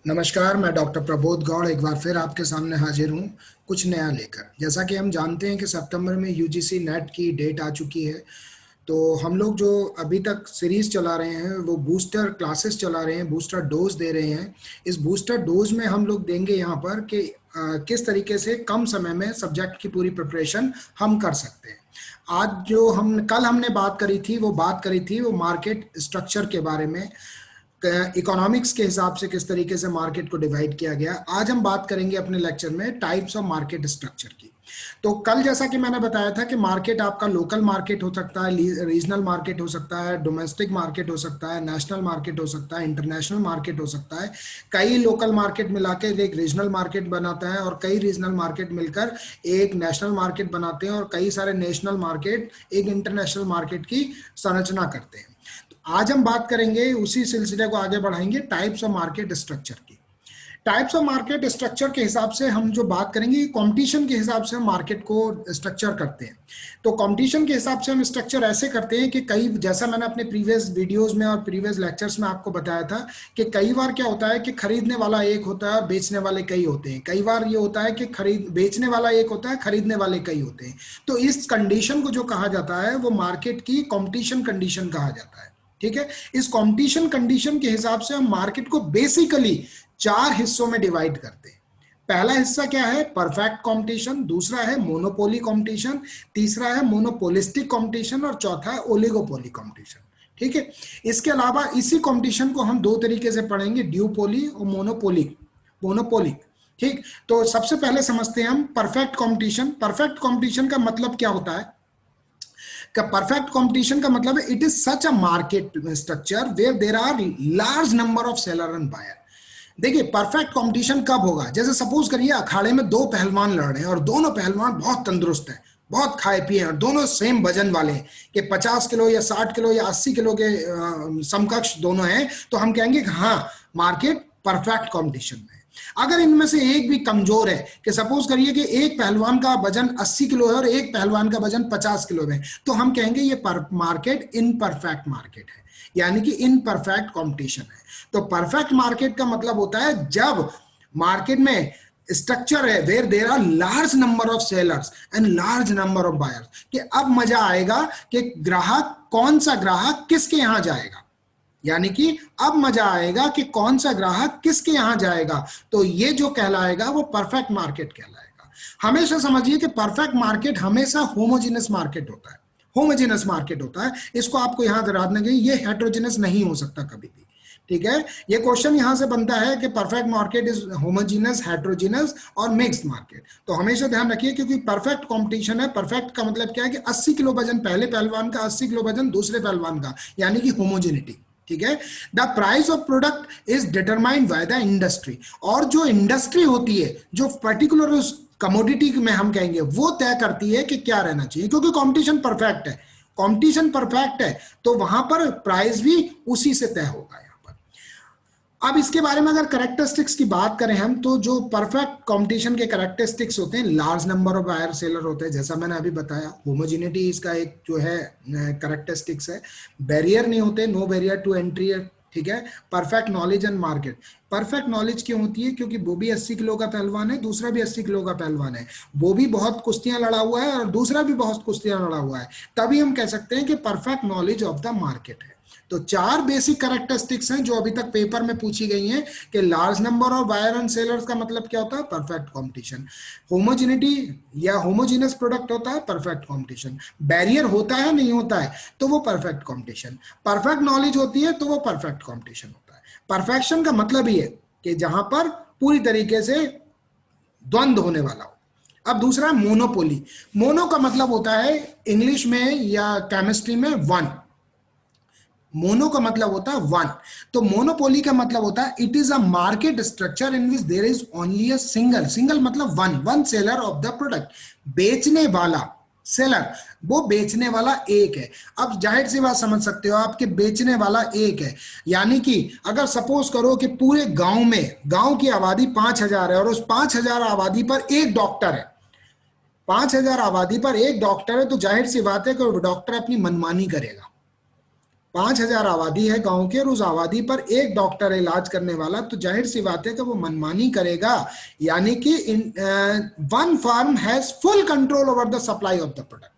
नमस्कार, मैं डॉक्टर प्रबोध गौड़ एक बार फिर आपके सामने हाजिर हूँ कुछ नया लेकर। जैसा कि हम जानते हैं कि सितंबर में यूजीसी नेट की डेट आ चुकी है। तो हम लोग जो अभी तक सीरीज चला रहे हैं वो बूस्टर क्लासेस चला रहे हैं, बूस्टर डोज दे रहे हैं। इस बूस्टर डोज में हम लोग देंगे यहाँ पर कि किस तरीके से कम समय में सब्जेक्ट की पूरी प्रिपरेशन हम कर सकते हैं। आज जो हम कल हमने बात करी थी वो मार्केट स्ट्रक्चर के बारे में, इकोनॉमिक्स के हिसाब से किस तरीके से मार्केट को डिवाइड किया गया। आज हम बात करेंगे अपने लेक्चर में टाइप्स ऑफ मार्केट स्ट्रक्चर की। तो कल जैसा कि मैंने बताया था कि मार्केट आपका लोकल मार्केट हो सकता है, रीजनल मार्केट हो सकता है, डोमेस्टिक मार्केट हो सकता है, नेशनल मार्केट हो सकता है, इंटरनेशनल मार्केट हो सकता है। कई लोकल मार्केट मिलाकर एक रीजनल मार्केट बनाता है और कई रीजनल मार्केट मिलकर एक नेशनल मार्केट बनाते हैं और कई सारे नेशनल मार्केट एक इंटरनेशनल मार्केट की संरचना करते हैं। आज हम बात करेंगे, उसी सिलसिले को आगे बढ़ाएंगे, टाइप्स ऑफ मार्केट स्ट्रक्चर की। टाइप्स ऑफ मार्केट स्ट्रक्चर के हिसाब से हम जो बात करेंगे, कंपटीशन के हिसाब से हम मार्केट को स्ट्रक्चर करते हैं। तो कंपटीशन के हिसाब से हम स्ट्रक्चर ऐसे करते हैं कि कई, जैसा मैंने अपने प्रीवियस वीडियोस में और प्रीवियस लेक्चर्स में आपको बताया था कि कई बार क्या होता है कि खरीदने वाला एक होता है, बेचने वाले कई होते हैं। कई बार ये होता है कि बेचने वाला एक होता है, खरीदने वाले कई होते हैं। तो इस कंडीशन को जो कहा जाता है वो मार्केट की कंपटीशन कंडीशन कहा जाता है। ठीक है। इस कंपटीशन कंडीशन के हिसाब से हम मार्केट को बेसिकली चार हिस्सों में डिवाइड करते हैं। पहला हिस्सा क्या है? परफेक्ट कंपटीशन, दूसरा है मोनोपोली कंपटीशन, तीसरा है मोनोपोलिस्टिक कंपटीशन और चौथा है ओलिगोपोली कंपटीशन। ठीक है। इसके अलावा इसी कंपटीशन को हम दो तरीके से पढ़ेंगे, ड्यूपोली और मोनोपोली। ठीक। तो सबसे पहले समझते हैं हम परफेक्ट कंपटीशन। परफेक्ट कंपटीशन का मतलब क्या होता है? का परफेक्ट कंपटीशन का मतलब है it is such a market structure where there are large number of seller and buyer. देखिए, परफेक्ट कंपटीशन कब होगा? जैसे सपोज करिए अखाड़े में दो पहलवान लड़ रहे हैं और दोनों पहलवान बहुत तंदुरुस्त हैं, बहुत खाए पिए हैं और दोनों सेम वजन वाले हैं कि 50 किलो या 60 किलो या 80 किलो के समकक्ष दोनों हैं। तो हम कहेंगे कि हाँ, मार्केट परफेक्ट कंपटीशन में है। अगर इनमें से एक भी कमजोर है, कि सपोज करिए कि एक पहलवान का वजन 80 किलो है और एक पहलवान का वजन 50 किलो है, तो हम कहेंगे ये मार्केट इनपरफेक्ट मार्केट है, यानी कि इनपरफेक्ट कंपटीशन है। तो परफेक्ट मार्केट का मतलब होता है जब मार्केट में स्ट्रक्चर है where there are large number of sellers and large number of buyers, कि अब मजा आएगा कि ग्राहक, कौन सा ग्राहक किसके यहां जाएगा, यानी कि अब मजा आएगा कि कौन सा ग्राहक किसके यहां जाएगा। तो ये जो कहलाएगा वो परफेक्ट मार्केट कहलाएगा। हमेशा समझिए कि परफेक्ट मार्केट हमेशा होमोजेनस मार्केट होता है, होमोजेनस मार्केट होता है। इसको आपको यहां ध्यान रखना, ये हेटेरोजेनस नहीं हो सकता कभी भी। ठीक है। ये क्वेश्चन यहां से बनता है कि perfect market is homogeneous, heterogeneous और मिक्स्ड मार्केट। तो हमेशा ध्यान रखिए, क्योंकि परफेक्ट कंपटीशन है। परफेक्ट का मतलब क्या है कि 80 किलो वजन पहले पहलवान का, 80 किलो वजन दूसरे पहलवान का, यानी कि होमोजेनिटी। ठीक है। The price of product is determined by the industry. और जो इंडस्ट्री होती है, जो पर्टिकुलर उस कमोडिटी में हम कहेंगे, वो तय करती है कि क्या रहना चाहिए, क्योंकि कंपटीशन परफेक्ट है। कंपटीशन परफेक्ट है तो वहां पर प्राइस भी उसी से तय होगा। अब इसके बारे में अगर करेक्टरिस्टिक्स की बात करें हम, तो जो परफेक्ट कंपटीशन के करेक्टरिस्टिक्स होते हैं, large number of buyer seller होते हैं, जैसा मैंने अभी बताया। होमोजेनिटी इसका एक जो है करेक्टरिस्टिक्स है। बैरियर नहीं होते, नो बैरियर टू एंट्री है। ठीक है। Perfect knowledge and market. Perfect knowledge क्यों होती है? क्योंकि वो भी 80 किलो का पहलवान है, दूसरा भी 80 किलो का पहलवान है, वो भी बहुत कुश्तियां लड़ा हुआ है और दूसरा भी बहुत कुश्तियां लड़ा हुआ है, तभी हम कह सकते हैं कि perfect knowledge of the market है। तो चार बेसिक कैरेक्टरिस्टिक्स हैं जो अभी तक पेपर में पूछी गई हैं कि large number of buyer and sellers का मतलब क्या होता है? Perfect competition. होमोजेनिटी या होमोजेनस प्रोडक्ट होता है, परफेक्ट कंपटीशन। बैरियर होता है, नहीं होता है, तो वो परफेक्ट कंपटीशन। परफेक्ट नॉलेज होती है तो वो परफेक्ट कंपटीशन होता है। परफेक्शन का मतलब ही है कि जहां पर पूरी तरीके से द्वंद्व होने वाला हो। अब दूसरा मोनोपोली। मोनो का मतलब होता है इंग्लिश में या केमिस्ट्री में वन। मोनो का मतलब होता है वन। तो मोनोपोली का मतलब होता है it is a market structure in which there is only a single मतलब one seller of the product. बेचने वाला सेलर, वो बेचने वाला एक है। अब जाहिर सी बात समझ सकते हो आप कि बेचने वाला एक है, यानी कि अगर सपोज करो कि पूरे गांव में, गांव की आबादी 5,000 है और उस 5,000 आबादी पर एक डॉक्टर है, 5,000 आबादी पर एक डॉक्टर है, तो जाहिर सी बात है कि डॉक्टर अपनी मनमानी करेगा। 5,000 आबादी है गांव के और उस आबादी पर एक डॉक्टर है इलाज करने वाला, तो जाहिर सी बात है कि वो मनमानी करेगा। यानी कि one firm has full control over the supply of the product.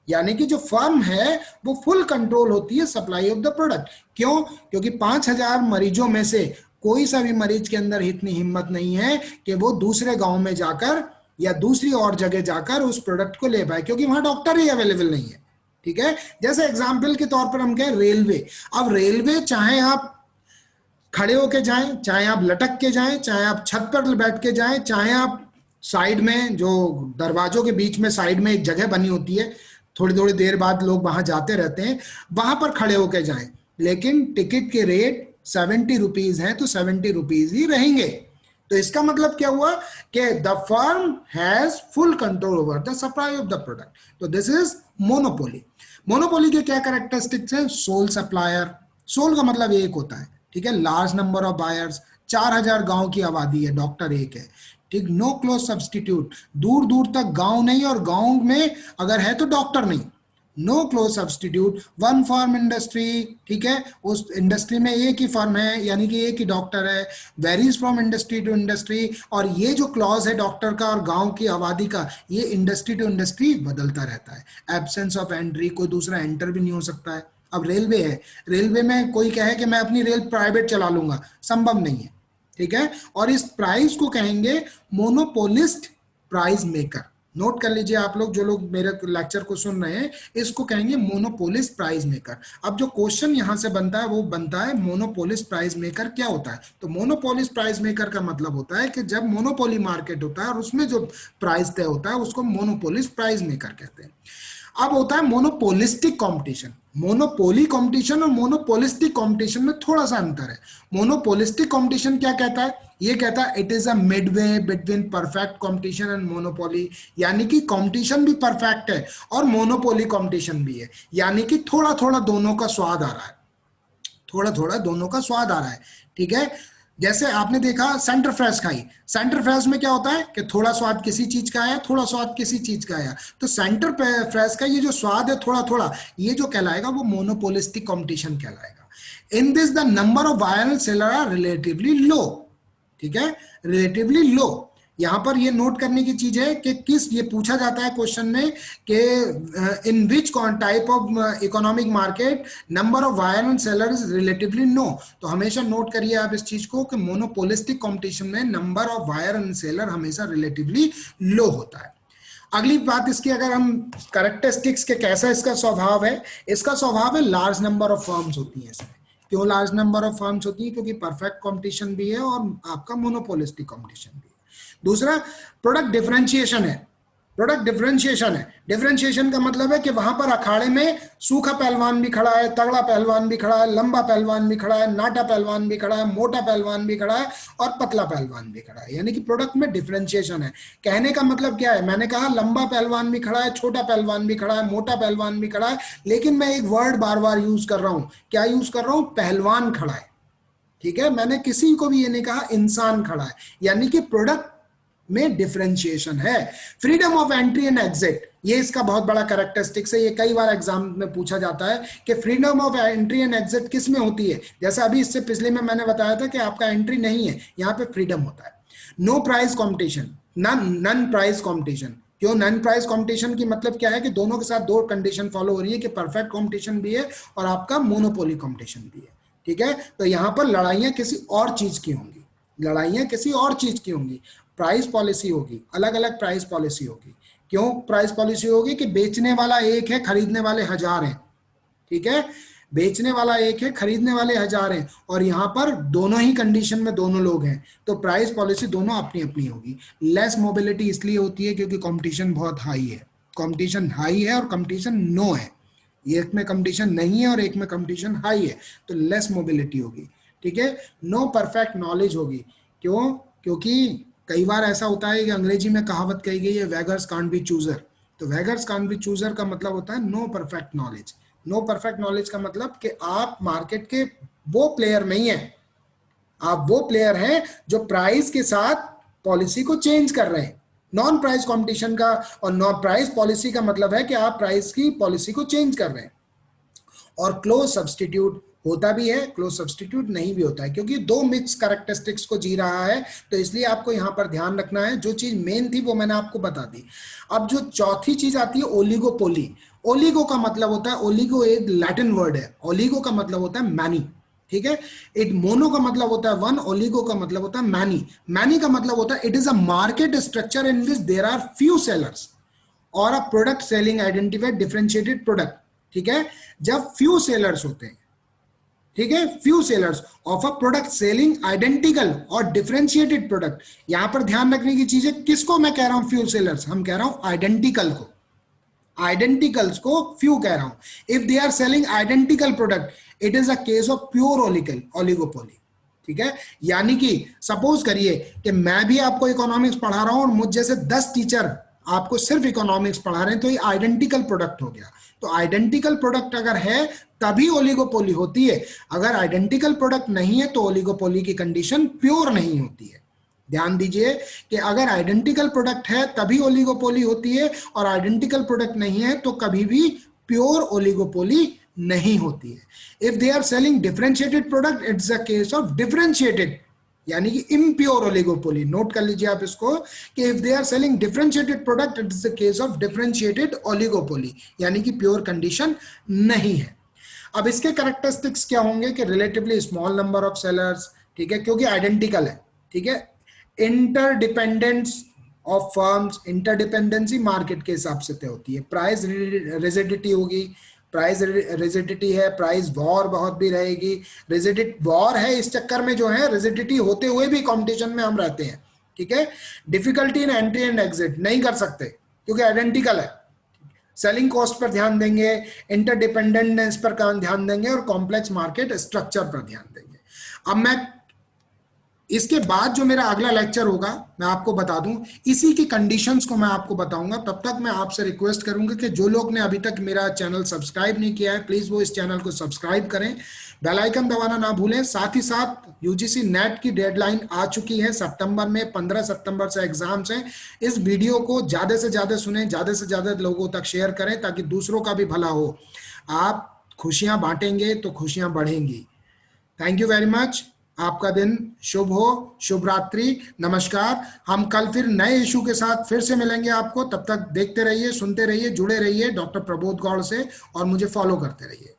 यानी कि जो फर्म है वो फुल कंट्रोल होती है सप्लाई ऑफ द प्रोडक्ट। क्यों? क्योंकि 5,000 मरीजों में से कोई सा भी मरीज के अंदर इतनी हिम्मत नहीं है कि वो दूसरे गांव में जाकर या दूसरी और जगह जाकर उस प्रोडक्ट को ले पाए, क्योंकि वहां डॉक्टर ही अवेलेबल नहीं है। ठीक है, जैसे एग्जाम्पल के तौर पर हम कहें रेलवे। अब रेलवे चाहे आप खड़े होके जाएं, चाहे आप लटक के जाएं, चाहे आप छत पर बैठ के जाएं, चाहे आप साइड में जो दरवाजों के बीच में साइड में एक जगह बनी होती है, थोड़ी थोड़ी देर बाद लोग वहां जाते रहते हैं, वहां पर खड़े होके जाएं, लेकिन टिकट के रेट 70 रुपीज हैं तो 70 रुपीज ही रहेंगे। तो इसका मतलब क्या हुआ कि the firm has full control over the supply of the product. तो दिस इज मोनोपोली। मोनोपोली के क्या कैरेक्टरिस्टिक्स हैं? Sole supplier. सोल का मतलब एक होता है, ठीक है, लार्ज नंबर ऑफ बायर्स। 4,000 गांव की आबादी है, डॉक्टर एक है। ठीक, नो क्लोज सब्सटीट्यूट, दूर दूर तक गांव नहीं और गांव में अगर है तो डॉक्टर नहीं। No close substitute, one firm industry, ठीक है, उस इंडस्ट्री में एक ही फर्म है यानी कि एक ही डॉक्टर है। Varies from industry to industry, और ये जो क्लॉज है डॉक्टर का और गांव की आबादी का, ये इंडस्ट्री टू इंडस्ट्री बदलता रहता है। एब्सेंस ऑफ एंट्री, कोई दूसरा एंटर भी नहीं हो सकता है। अब रेलवे है, रेलवे में कोई कहे कि मैं अपनी रेल प्राइवेट चला लूंगा, संभव नहीं है। ठीक है, और इस प्राइस को कहेंगे मोनोपोलिस्ट प्राइस मेकर। नोट कर लीजिए आप लोग, जो लोग मेरे लेक्चर को सुन रहे हैं, इसको कहेंगे मोनोपोलिस्ट प्राइस मेकर। अब जो क्वेश्चन यहां से बनता है वो बनता है मोनोपोलिस्ट प्राइस मेकर क्या होता है। तो मोनोपोलिस्ट प्राइस मेकर का मतलब होता है कि जब मोनोपोली मार्केट होता है और उसमें जो प्राइस तय होता है उसको मोनोपोलिस्ट प्राइस मेकर कहते हैं। अब होता है मोनोपोलिस्टिक कंपटीशन। मोनोपोली कंपटीशन और मोनोपोलिस्टिक कंपटीशन में थोड़ा सा अंतर है। मोनोपोलिस्टिक कंपटीशन क्या कहता है? ये कहता है it is a Midway between perfect competition and monopoly. यानी कि कंपटीशन भी परफेक्ट है और मोनोपोली कंपटीशन भी है, यानी कि थोड़ा थोड़ा दोनों का स्वाद आ रहा है, थोड़ा थोड़ा दोनों का स्वाद आ रहा है। ठीक है, जैसे आपने देखा सेंटर फ्रेश खाई, सेंटर फ्रेश में क्या होता है कि थोड़ा स्वाद किसी चीज का आया, थोड़ा स्वाद किसी चीज का आया। तो सेंटर फ्रेश का ये जो स्वाद है थोड़ा थोड़ा, ये जो कहलाएगा वो मोनोपोलिस्टिक कंपटीशन कहलाएगा। In this the number of buyer and seller are relatively low. ठीक है, रिलेटिवली लो। यहां पर ये नोट करने की चीज है कि किस, ये पूछा जाता है क्वेश्चन में कि in which type of economic market number of buyer and seller is relatively no. तो हमेशा नोट करिए आप इस चीज को कि मोनोपोलिस्टिक कंपटीशन में number of buyer and seller हमेशा रिलेटिवली लो होता है। अगली बात इसकी, अगर हम कैरेक्टरिस्टिक्स के कैसा इसका स्वभाव है, इसका स्वभाव है लार्ज नंबर ऑफ फर्म्स होती हैं इसमें। क्यों लार्ज नंबर ऑफ फर्म्स होती है? क्योंकि परफेक्ट कंपटीशन भी है और आपका मोनोपोलिस्टिक कंपटीशन भी है। दूसरा, प्रोडक्ट डिफरेंशिएशन है। प्रोडक्ट डिफरेंशिएशन है। डिफरेंशिएशन का मतलब है कि वहां पर अखाड़े में सूखा पहलवान भी खड़ा है, तगड़ा पहलवान भी खड़ा है, लंबा पहलवान भी खड़ा है, नाटा पहलवान भी खड़ा है, मोटा पहलवान भी खड़ा है और पतला पहलवान भी खड़ा है। यानी कि प्रोडक्ट में डिफरेंशिएशन है। कहने का मतलब क्या है? मैंने कहा लंबा पहलवान भी खड़ा है, छोटा पहलवान भी खड़ा है, मोटा पहलवान भी खड़ा है, लेकिन मैं एक वर्ड बार बार यूज कर रहा हूं। क्या यूज कर रहा हूं? पहलवान खड़ा है। ठीक है, मैंने किसी को भी ये नहीं कहा इंसान खड़ा है। यानी कि प्रोडक्ट में डिफरेंशिएशन है। Freedom of entry and exit, ये इसका बहुत बड़ा कैरेक्टरिस्टिक्स है। ये कई बार एग्जाम में पूछा जाता है कि freedom of entry and exit किस में होती है। जैसा अभी इससे पिछले में मैंने बताया था कि आपका एंट्री नहीं है, यहां पे फ्रीडम होता है। No price competition, non price competition. क्यों नन प्राइस कंपटीशन की मतलब क्या है कि दोनों के साथ दो कंडीशन फॉलो हो रही है कि परफेक्ट कंपटीशन भी है और आपका मोनोपोली कंपटीशन भी है। ठीक है, तो यहां पर लड़ाइयां किसी और चीज की होंगी, लड़ाइयां किसी और चीज की होंगी। प्राइस पॉलिसी होगी, अलग अलग प्राइस पॉलिसी होगी। क्यों प्राइस पॉलिसी होगी? कि बेचने वाला एक है, खरीदने वाले हजार हैं। ठीक है, बेचने वाला एक है, खरीदने वाले हजार हैं, और यहां पर दोनों ही कंडीशन में दोनों लोग हैं, तो प्राइस पॉलिसी दोनों अपनी अपनी होगी। लेस मोबिलिटी इसलिए होती है क्योंकि कंपटीशन बहुत हाई है। कंपटीशन हाई है और कंपटीशन नो है, एक में कंपटीशन नहीं है और एक में कंपटीशन हाई है, तो लेस मोबिलिटी होगी। ठीक है, नो परफेक्ट नॉलेज होगी। क्यों? क्योंकि कई बार ऐसा होता है कि अंग्रेजी में कहावत कही गई है, वैगर्स कांट बी चूजर। तो वैगर्स कांट बी चूजर का मतलब होता है no perfect knowledge. No perfect knowledge का मतलब कि आप मार्केट के वो प्लेयर नहीं है, आप वो प्लेयर हैं जो प्राइस के साथ पॉलिसी को चेंज कर रहे हैं। नॉन प्राइस कंपटीशन का और नॉन प्राइस पॉलिसी का मतलब है कि आप प्राइस की पॉलिसी को चेंज कर रहे हैं। और क्लोज सब्स्टिट्यूट होता भी है, क्लोज सब्स्टिट्यूट नहीं भी होता है, क्योंकि दो मिक्स कैरेक्टरिस्टिक्स को जी रहा है, तो इसलिए आपको यहां पर ध्यान रखना है। जो चीज मेन थी वो मैंने आपको बता दी। अब जो चौथी चीज आती है ओलिगोपोली। ओलिगो का मतलब होता है, ओलिगो एक लैटिन वर्ड है, ओलिगो का मतलब होता है मैनी, ठीक है। इट मोनो का मतलब होता है वन, ओलिगो का मतलब होता है मैनी। मैनी का मतलब होता है it is a market structure in which there are few sellers और a product selling identified differentiated product, ठीक है। जब फ्यू सेलर्स होते हैं, ठीक है, few sellers of a product selling identical और डिफरेंशिएटेड प्रोडक्ट। यहां पर ध्यान रखने की चीज है, किसको मैं कह रहा हूं फ्यू सेलर्स, हम कह रहा हूं आइडेंटिकल को, आइडेंटिकल्स को फ्यू कह रहा हूं। If they are selling identical product it is a case of pure oligopoly, ठीक है। यानी कि सपोज करिए कि मैं भी आपको इकोनॉमिक्स पढ़ा रहा हूं और मुझ जैसे 10 टीचर आपको सिर्फ इकोनॉमिक्स पढ़ा रहे हैं, तो ये आइडेंटिकल प्रोडक्ट हो गया। तो आइडेंटिकल प्रोडक्ट अगर है तभी ओलिगोपोली होती है, अगर आइडेंटिकल प्रोडक्ट नहीं है तो ओलिगोपोली की कंडीशन प्योर नहीं होती है। ध्यान दीजिए कि अगर आइडेंटिकल प्रोडक्ट है तभी ओलिगोपोली होती है, और आइडेंटिकल प्रोडक्ट नहीं है तो कभी भी प्योर ओलिगोपोली नहीं होती है। If they are selling differentiated product it's a case of differentiated, यानी कि इम्प्योर ओलिगोपोली। नोट कर लीजिए आप इसको कि if they are selling differentiated product it's the case of differentiated oligopoly, यानी कि प्योर कंडीशन नहीं है। अब इसके कैरेक्टरिस्टिक्स क्या होंगे कि relatively small number of sellers, ठीक है, क्योंकि आइडेंटिकल है, ठीक है। Interdependence of firms, interdependency market के हिसाब से तय होती है। प्राइस रिजिडिटी होगी, प्राइस रिजिडिटी है, प्राइस वॉर बहुत भी रहेगी। रिजिडिट वॉर है इस चक्कर में जो है, रिजिडिटी होते हुए भी कंपटीशन में हम रहते हैं, ठीक है। Difficulty in entry and exit नहीं कर सकते क्योंकि आइडेंटिकल है। सेलिंग कॉस्ट पर ध्यान देंगे, इंटरडिपेंडेंस पर ध्यान देंगे, और कॉम्प्लेक्स मार्केट स्ट्रक्चर पर ध्यान देंगे। अब मैं इसके बाद जो मेरा अगला लेक्चर होगा मैं आपको बता दूं, इसी की कंडीशंस को मैं आपको बताऊंगा। तब तक मैं आपसे रिक्वेस्ट करूंगा कि जो लोग ने अभी तक मेरा चैनल सब्सक्राइब नहीं किया है प्लीज वो इस चैनल को सब्सक्राइब करें, बेल आइकन दबाना ना भूलें। साथ ही साथ यूजीसी नेट की डेडलाइन आ चुकी है सितंबर में, 15 सितंबर से एग्जाम्स हैं। इस वीडियो को ज्यादा से ज्यादा सुने, ज्यादा से ज्यादा लोगों तक शेयर करें ताकि दूसरों का भी भला हो। आप खुशियां बांटेंगे तो खुशियां बढ़ेंगी। Thank you very much. आपका दिन शुभ हो, शुभ रात्रि, नमस्कार। हम कल फिर नए इशू के साथ फिर से मिलेंगे आपको। तब तक देखते रहिए, सुनते रहिए, जुड़े रहिए डॉक्टर प्रबोध गौड़ से, और मुझे फॉलो करते रहिए।